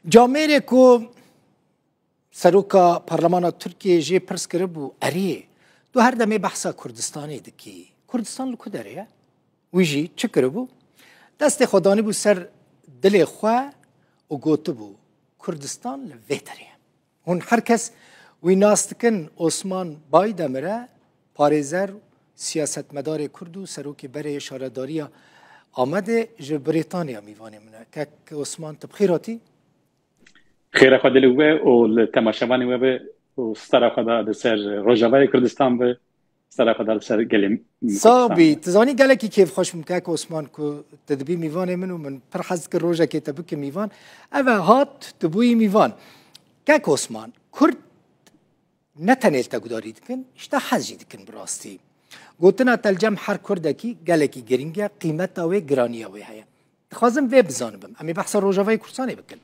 جامعه کو سروکا پارلمان ترکیه جی پرس کرده بو اریه دو هر دمه بحثا کردستانی دکی کردستان لکو داره ویجی چه کرده بو دست خودانی بو سر دل خواه و گوته بو کردستان لوه داره هون هر کس وی ناستکن عثمان بای دمره پارێزەر سیاستمدار کرد و سەرۆکی بەرێ شارەداریە ئامادە ji بریتانیا میوانێ منە کەک عوسمان tu bixêr hatî خێرە xwe dilê we û li temaşevanê we bi û stara xwe da li ser Rojavayê Kurdistan bi stara xwe da li ser gelê sabî tu zanî gelekî kêfxweş bim kek Osman ku tu dibî mîvanê min û min pir hez kir rojekê te bike mîvan ev e hat tu bûyî mîvan kek Osman Kurd ne tenêl te gudarî dikin işte hez jî dikin bi rastî gotina telcem her kurdekî gelekî giring e qîmeta wê giraniya wê heye dixwazim vê bizanibim em ê behsa Rojavayê Kurdistanê bikin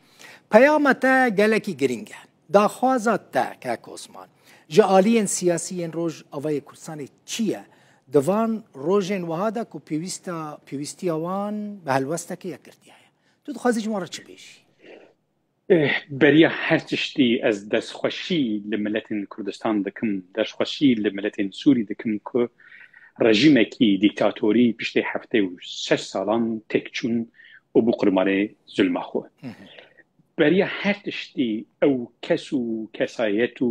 peyama te gelekî giring e daxwaza te kek Osman ji aliyên siyasî yên Rojavayê Kurdistanê çi ye divan rojên wiha de ku pêwîstiya wan bi helwestekê yekirtiye ye tu dixwazî ji wan re çi bêjî beriya her tiştî ez destxweşî li miletên Kurdistan dikim destxweşî li miletên Sûrî dikim ku rejîmekî dîktatorî piştî heftê û şeş salan têk çûn û bû qurbanê zulma xwe beriya her tiştî ew kes û kesayet û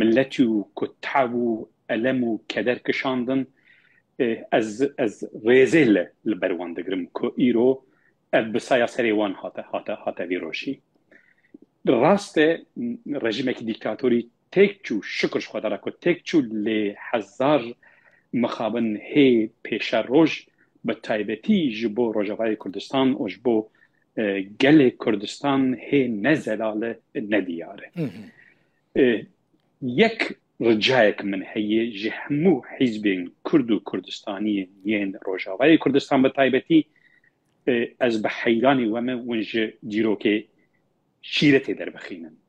milletî û ku tev û elem û keder kişandin ez rêzê li ber wan digirim ku îro ev bisaya serê wan hate vî rojî rast e rejîmekî dîktatorî têk çû şikir ji xwe dara ku têk çû lê hezar mixabin hê pêşa roj bi taybetî ji bo Rojavayê Kurdistan û ji bo gelê Kurdistan hê ne zelale ne diyare yek ricayek min heye ji hemû hîzbên Kurd û Kurdistaniyên yên Rojavayê Kurdistan bi taybetî ez bi heyranî we me hûn ji dîrokê şîretê derbixînin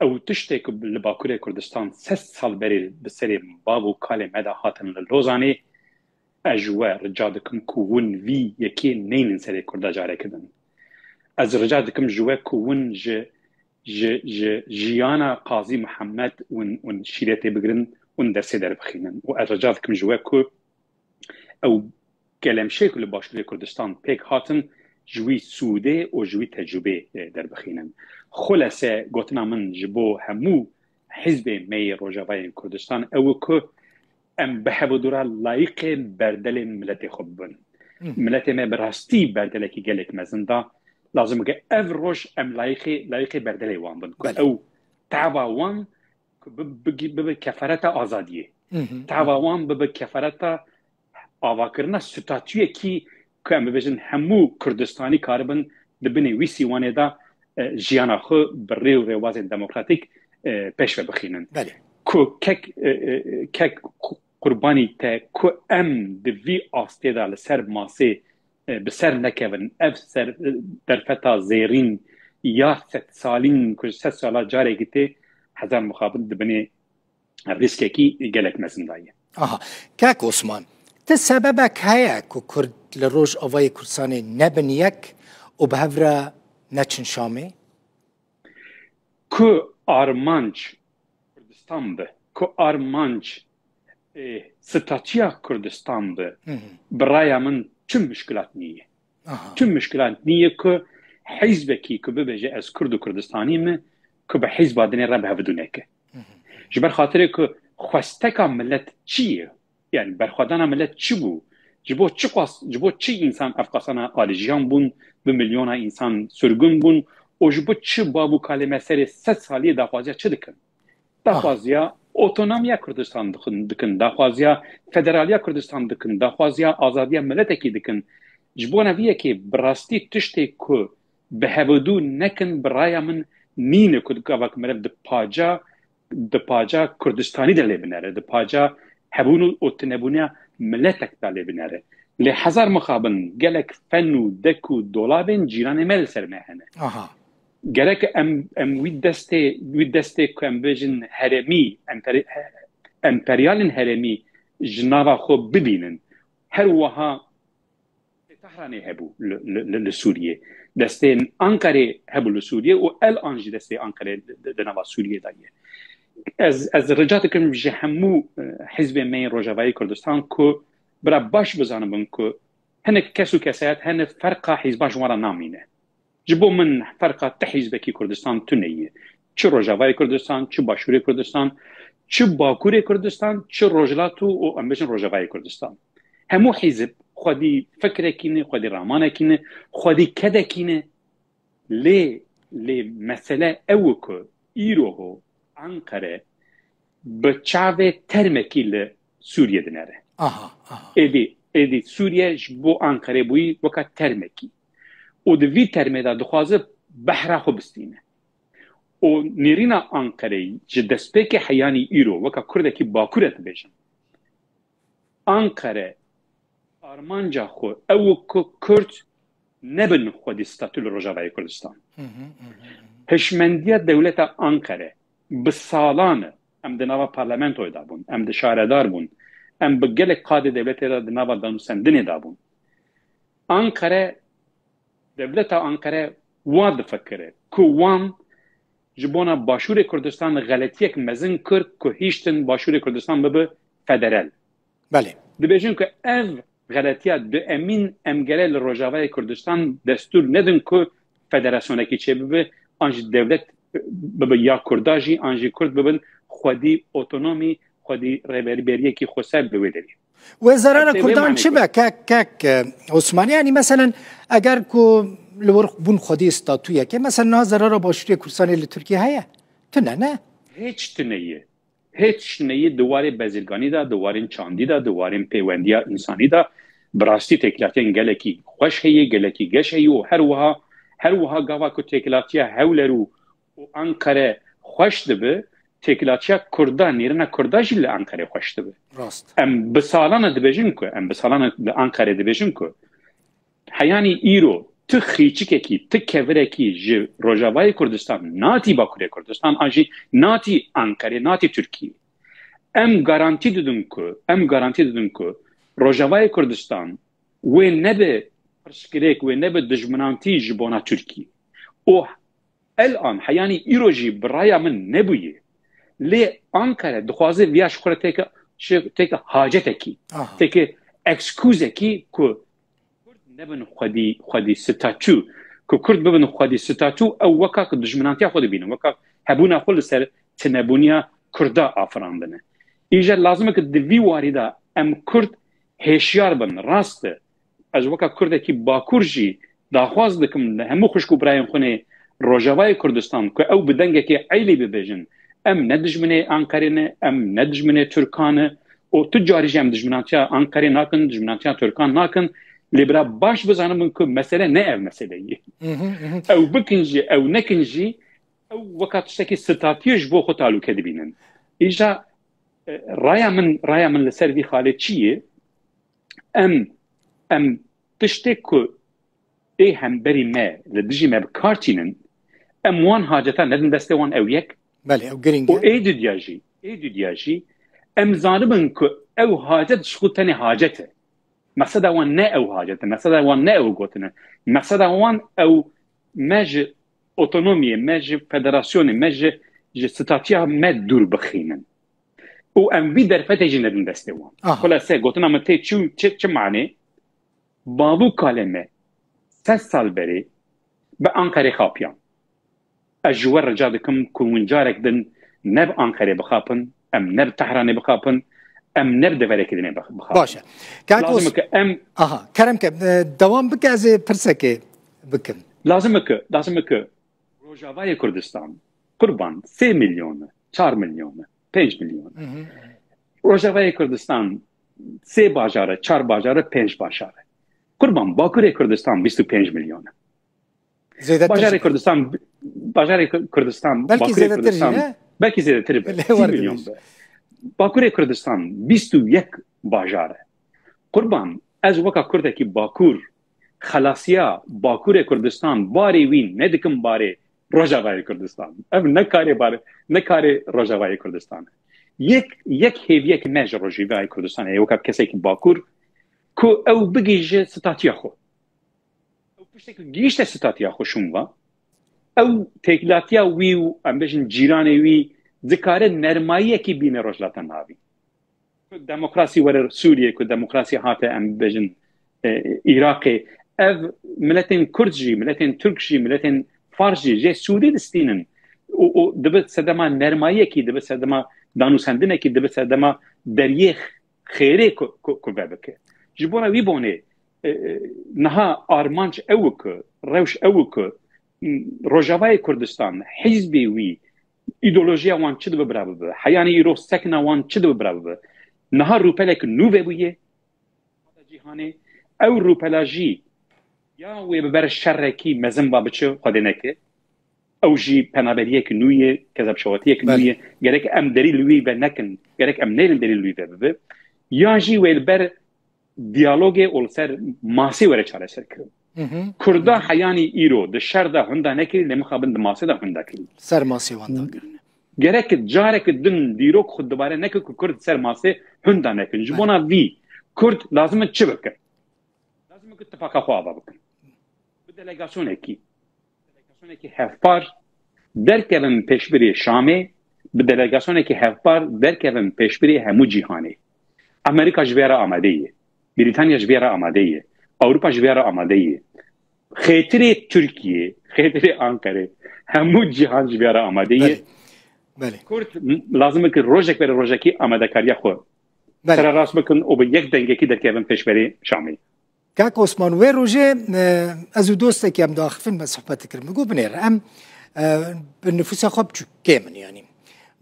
ew tiştê ku li Bakurê Kurdistan sed sal berê bi serê bav û kalê me de hatin li Lozanê ez ji we rica dikim ku hûn vî yekê neynin serê Kurda careke din ez rica dikim ji we ku hûn ji jiyana Qazî Mihemed hûn şîretê bigirin hûn dersê derbixînin û ez rica dikim ji we ku ew gelemşê ku li Başûrê Kurdistan pêk hatin ji wî sûdê û ji wî tecrübê derbixînin xulese gotina min ji bo hemû hîzbên me yê Rojavayê Kurdistan ew e ku em bi hevdûra layıqê berdelê milletê xwe bibin milletê me bi rastî berdelekî gelek mezin da lazim ke ev roj em layıqê berdelê wan bin ku ew teva wan bibe kefereta azadiyê teva wan bibe kefereta avakirina statûyekî ku em bibêjin hemû Kurdistanî karibin dibinê wî sîwanê da jiyana xwe bi rê û rêwazên demokratîk pêş ve bixînin ku kek qurbanî te ku em di vî astê da li ser masê bi ser nekevin ev ser derfeta zêrîn ya sed salîn ku sed sala carekî tê hezar mixabin dibinê riskekî gelek mezin daye kek Osman te sebebek heye ku Kurd li Rojavayê Kurdistanê nebin yek û bi hev re neçin Şamê ku armanc Kurdistan bi ku armanc statûya Kurdistan bi bi raya min çi mişkilat niye çi mişkilat niye ku hîzbekî ku bibêje ez Kurd û Kurdistanî me ku bi hîzba dinê re bi hev neke ji ber xatirê ku xwesteka millet çi ye yani berxwedana millet çi bû ji bo çi însan efqasana alijiyan bûn bi milyona însan sürgün bûn û ji bo çi bav û kalê me serê sed saliyê daxwaziya çi dikin daxwaziya otonomiya Kurdistan dikin daxwaziya federaliya Kurdistan dikin daxwaziya azadiya milletekî dikin ji bo neviyekê bi rastî tiştê ku bi hevdû nekin bi raya min nîne ku gavak meriv di paca Kurdistanî de lê binere di paca hebûn û tunebûniya milletek da lê binere lê hezar mixabin gelek fen û dek û dolabên cîranê me li ser me hene gerek em wî destê ku em bêjin heremî emperyalên heremî ji nava xwe bibînin her wiha Tehranê hebû li Sûriyê دسته انقره هبل سوریه و الان جی دسته انقره دنوا سوریه دایه از رجعت کنم جه همو حزب من روجاوای کردستان که برا باش بزنم که هنه کسو کسایت هنه فرق حزباش ورا نامینه جبو من فرق تحزبکی کردستان تنیه چه روجاوای کردستان چه باشوری کردستان چه باکوری کردستان چه روجلاتو و امبیشن روجاوای کردستان همو حزب خودی فکر کینه خودی رامان کینه خودی کده کینه لی مسئله او که ایرو انقره به چاوه ترمکی لسوریه دنره ایدی سوریه جبو انقره بوی وکا ترمکی و دوی ترمه دا دخوازه بحره خو بستینه و نیرینا انقره جه دسپیک حیانی ایرو وکا کرده کی باکورت بیشن انقره آرمانجا خو او که کرد نبن خودی ستاتول روجاوای کردستان هشمندیت دولت انقره بسالانه ام دنوا پارلمنت اوی دابون ام ده شاردار بون ام بگل قاد دولت را دنوا دانو سندنی دابون انقره دولت انقره واد فکره که وان جبونا باشور کردستان غلطیک مزن کرد که هیشتن باشور کردستان ببه فدرال بله دبیجن که اف غلطیات دو امین امگره لروجاوای کردستان دستور ندن که فدراسیونه کی چه ببه آنج دولت ببه یا کرداجی آنجی کرد ببن خودی اتونومی خودی ریبریه کی خوسر بویدری وزارت کردان چه به که عثمانی یعنی مثلا اگر کو لور بون خودی استاتویه که مثلا ضرر باشوری کردستان ل ترکیه هيا نه هیچ نیه دواره بزرگانی دا دوارین چاندی دا دوارین پیوندیا انسانی دا براستی تکلاتین گلکی خوش هیه گلکی گش هیه و هر وها گاوا که تکلاتیا هولرو و انقره خوش دبه تکلاتیا کردان نیرنا کرداجی لانقره خوش دبه راست ام بسالانه دبیجن که ام بسالانه لانقره دبیجن که حیانی ایرو تو خیچی کی تو کوره کی ج روجاوای کردستان ناتی باکوری کردستان آجی ناتی انقره ناتی ترکیه ام گارانتی دادن که روجاوای کردستان و نبه پرسکریک و نبه دجمنانتی جبونا ترکیه و الان حیانی ایروجی برایا من نبویه لی انقره دخوازه ویاش خوره تیک حاجته کی تیک اکسکوزه کی که نبن خودی ستاتو که کرد ببن خودی ستاتو او وکا که دجمنانتیا خود بینه وکا هبونا خود سر تنبونیا کردا آفراندنه ایجا لازمه که دوی واریدا ام کرد هشیار بن راسته از وکا کرده که باکور جی داخواز دکم همو خوشکو برایم خونه روجاوای کردستان که او بدنگه که عیلی ببیجن ام ندجمنه انقرینه ام ندجمنه ترکانه و تجاری جم دجمنانتیا انقرین ناکن دجمنانتیا ترکان ناکن لیبرا باش بزنم که مسئله نه اف مسئله او بکنجی او نکنجی او وقت شکی ستاتیش بو خود تعلق دبینن ایجا رایا من لسر دی خاله چیه ام تشتک که ای هم بری ما لدجی ما بکارتینن ام وان حاجتا ندن دسته وان او یک بله او گرینگه و ای دو دیاجی ام زانبن که او حاجت شخود تنی حاجته مقصد وان نه او حاجته مقصد وان نه او گوتنه مقصد وان او مج اتونومی مج فدراسیون مج ستاتیا مد دور بخینن او ام بی در فته جندن دسته وان خلاصه گوتنا مته چه معنی بابو کلمه 3 سال بری به انقره خاپیان اجور رجا دکم کونجارک دن نب انقره بخاپن ام نب تهران بخاپن ام نبدا ذلك دني بخاف باشا لازمك ام كرمك دوام بك از برسكه بكم لازمك روجاوای کردستان قربان 3 میلیون 4 میلیون 5 میلیون روجاوای کردستان 3 باجاره 4 باجاره 5 باجاره قربان باکوری کردستان 25 میلیون باجاره کردستان بلکه زیادتر بلکه زیادتر 30 میلیون باکوری کردستان 21 باجاره قربان از وقت کرده که باکور خلاصیا باکور کردستان باری وین ندکم باری روجاوای کردستان اب نکاری روجاوای کردستان یک هیویه که مج روجاوای کردستان ایو که کسی که باکور که او بگیجه ستاتیا خو پشتێک گیشتە ستاتیا خۆشم وە ئەو تێکلاتیا وی و ئەم بێژن جیرانێ وی دکارە نەرماییەکی بینە ڕۆژلاتە ناوی دموکراسی وەرە سووریە و دموکراسی هاتە ئەم بێژن عێراقێ ئەv ملەتên کورد jî ملەتên تورک jî ملەتên فارس jî jê Sûrî distînin û dibit sedema nermayekî dibit sedema danûsendinekî dibit sedema deriyê xêrê ku vebike ji bona wî bonê niha armanc ew ku rewş ew ku Rojavayê Kurdistan hîzbê wî îdeolojiya wan çi dibe bira bibe heyanê îro sekina wan çi dibe bira bibe niha rûpelek nû vebûye cîhanê ew rûpela jî ya wê bi ber şerrekî mezin ba biçe xwedê neke ew jî penaberiyek nû ye kezebşewatiyek nû ye gerek em derî li wî ve nekin gerek em nêlin derî li wî ve bibe ya jî wê li ber diyalogê û li ser masê were çareserkirin Kurda heyanî îro di şer de hunda nekirî lê mixabin di masê de hunda kirî ser masê wan da kirin gerek carek din dîrok xwe dibare neke ku Kurd ser masê hunda nekin ji bona vî Kurd lazim e çi bikin lazim e ku tifaka xwe ava bikin bi delegasyonekî hevpar derkevin pêşbirê Şamê bi delegasyonekî hevpar derkevin pêşbirê hemû cîhanê Amerîka ji vê re amade ye Brîtanya ji vê re amade ye Awropa ji vê re amade ye xêtirê Tirkiye xêtirê Ankarê hemû cîhan ji vê re amade ye Kurd lazim e ku rojek vere rojekî amadekariya xwe sera rast bikin û bi yek dengekî derkevin pêşberê Şamê Kak Osman wê rojê ez û dostekî em diaxivin me sohbetê kirin min got binêre em bi nüfusa xwe biçûk kêmin yanî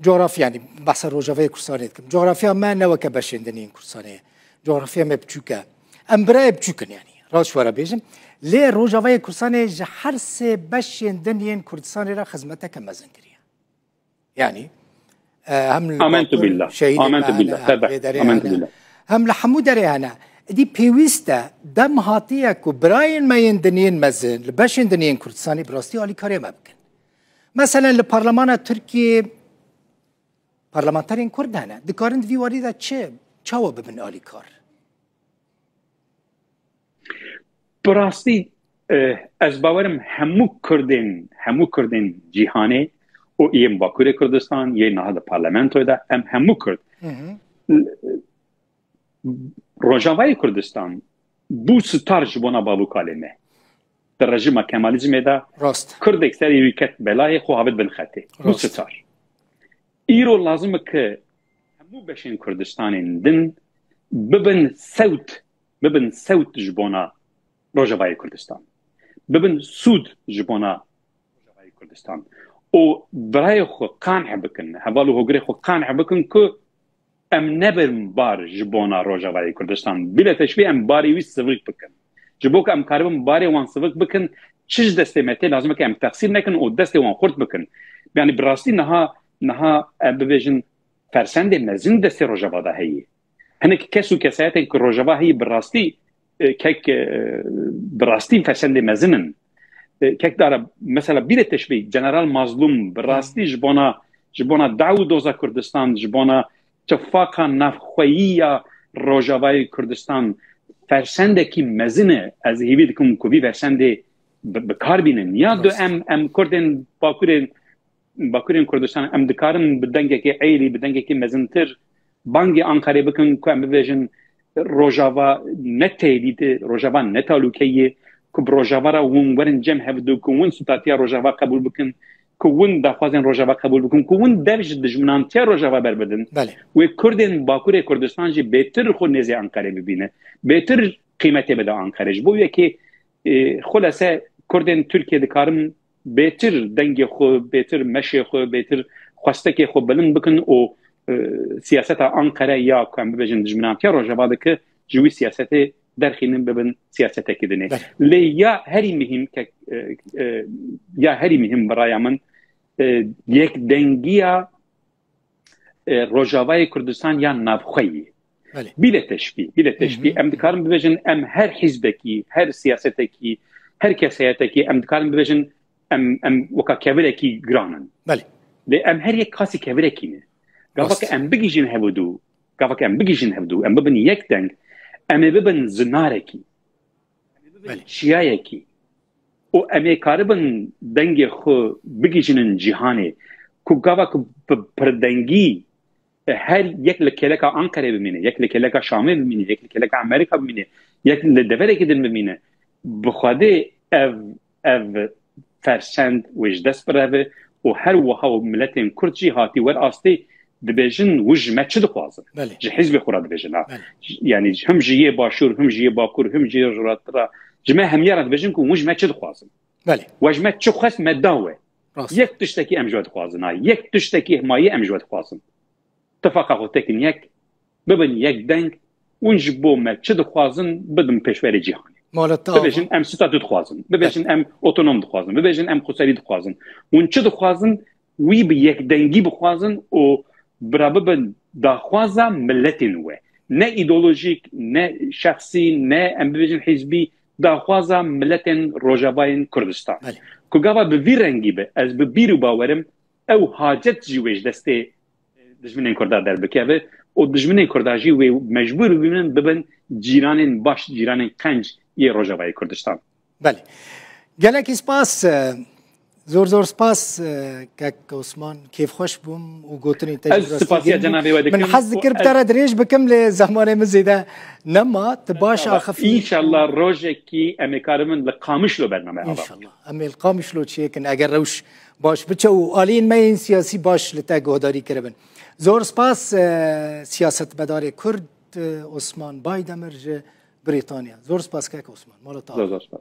coğrafya yanî behsa Rojavayê Kurdistanê dikim coğrafya me ne weke beşên dinên Kurdistanê coğrafya me biçûk e em birayê biçûkin yanî rast were bêjim lê Rojavayê Kurdistanê ji her sê beşên dinên Kurdistanê re xizmeteke mezin kiriye yanî Amentu billah hem li hemû derê hene Dî pêwîst e dem hatiye ku birayên me yên diniyên mezin li beşên diniyên Kurdistanê bi rastî alîkariyê me bikin. Meselen li Parlemana Tirkiyê parlamenterên Kurd hene dikarin di vî warî de çawa bibin alîkar? Bi rastî ez bawerim hemû Kurdên cîhanê û yên Bakurê Kurdistan yên niha di parlamentoyê de em hemû Kurd Rojavayê Kurdistan bû star ji bona bavûkalê me di rejima Kemalizmê de Kurdek serî wî ket belayê xwe havit bin xetê bû star îro lazim e ku hemû beşên Kurdistanên din bibin sewt ji bona Rojavayê Kurdistan bibin sûd ji bona Rojavayê Kurdistan û birayê xwe qanî bikin heval û hogirê xwe qanî bikin ku em nebin bar ji bona Rojavayê Kurdistan bîle teşvî em barê wî sivik bikin ji bo ku em karibin barê wan sivik bikin çi ji destê me tê lazim e ku em teqsîr nekin û destê wan xurt bikin yanî bi rastî niha em bibêjin fersendê mezin destê Rojava de heye hinek kes û kesayetên ku Rojava heye bi rastî kek bi rastî fersendê mezinin kek dara mesela bîle teşvî General Mazlum bi rastî ji bona dawî doza Kurdistan ji bona tifaka navxweyiya Rojavayê Kurdistan fersendekî mezin e ez hêvî dikim ku vî fersendê bikar bînin ya du em Kurdên Bakurên Kurdistan em dikarin bi dengekî eyrî bi dengekî mezintir bangê Ankarê bikin ku em bibêjin Rojava ne tehdîtê Rojava ne talûkeyê ku bi Rojavara hûn werin cem hevdû ku hûn statiya Rojava qebûl bikin ku hûn daxwazên Rojava qebûl bikin ku hûn dev ji dijminantiya Rojava berbidin wê Kurdên Bakurê Kurdistan jî bêtir xwe nêzê Ankarê bibîne bêtir qîmetê bide Ankarê ji bo yekê xulese Kurdên Tirkiye dikarin bêtir dengê xwe bêtir meşê xwe bêtir xwestekê xwe bilind bikin û siyaseta Ankara ya ku em bibêjin dijminantiya Rojava dike ji wî siyasetê derxînin bibin siyasetekî dinê lê ya herî mihim biraya min yekdengiya Rojavayê Kurdistan ya navxweyî bîle teşvî em dikarin bibêjin em her hîzbekî her siyasetekî her kesayetekî em dikarin bibêjin em weka kevirekî giranin lê em her yek kasî kevirekî ne gavaka em bigîjin hevdû em bibin yek deng em ê bibin zinarekî em ê bibin çiyayekî او امیکاره بن دنگ خو بگیجنن جهانی کو گاوا کو پردنگی هر یک لکلکا آنکره ببینه، یک لکلکا شامل ببینه، یک لکلکا امریکا ببینه، یک لدوره که دن ببینه بخواده او فرسند وش دست بره و هر وها و ملتین کرد جهاتی ور آستی دبیجن وج ما چه دخوازن جه حزب خورا دبیجن یعنی هم جیه باشور هم جیه باکور هم جیه جراترا جمع همیارا دبیجن که وج ما چه دخوازن وج ما چه خواست مداوه یک تشتکی امجاد خوازن یک تشتکی همایی امجاد خوازن اتفاقا خودتکن یک ببین یک دنگ اونج بو ما چه دخوازن بدم پیشوری جهانی ببیجن ام ستات دخوازن ببیجن ام اوتونوم دخوازن ببیجن ام خسری دخوازن اون چه دخوازن وی به یک دنگی بخوازن و برابر دخوازا ملتین و نه ایدئولوژیک نه شخصی نه ام ببیجن حزبی دخوازا ملتین روجاوین کردستان که گاوا به وی رنگی به از به بیرو باورم او حاجت جویش دسته دجمنین کردار در بکیه و دجمنین کرداجی و مجبور ببینن ببن جیرانین باش جیرانین قنج یه روجاوی کردستان. بله. گلکی سپاس زور سپاس که عثمان کیف خوش بوم و گوتنی تجربه من حظ ذکر بتره دریج بکم لزمان مزیده نما تباش خفیف ان شاء الله روزه کی امیکارمن لقامش لو برنامه ان شاء الله امی القامش لو چیه کن اگر روش باش بچه و آلین مین سیاسی باش لتا گهداری کربن زور سپاس سیاست بدار کرد عثمان بایدمر بريطانيا زور سپاس که عثمان مالا زور سپاس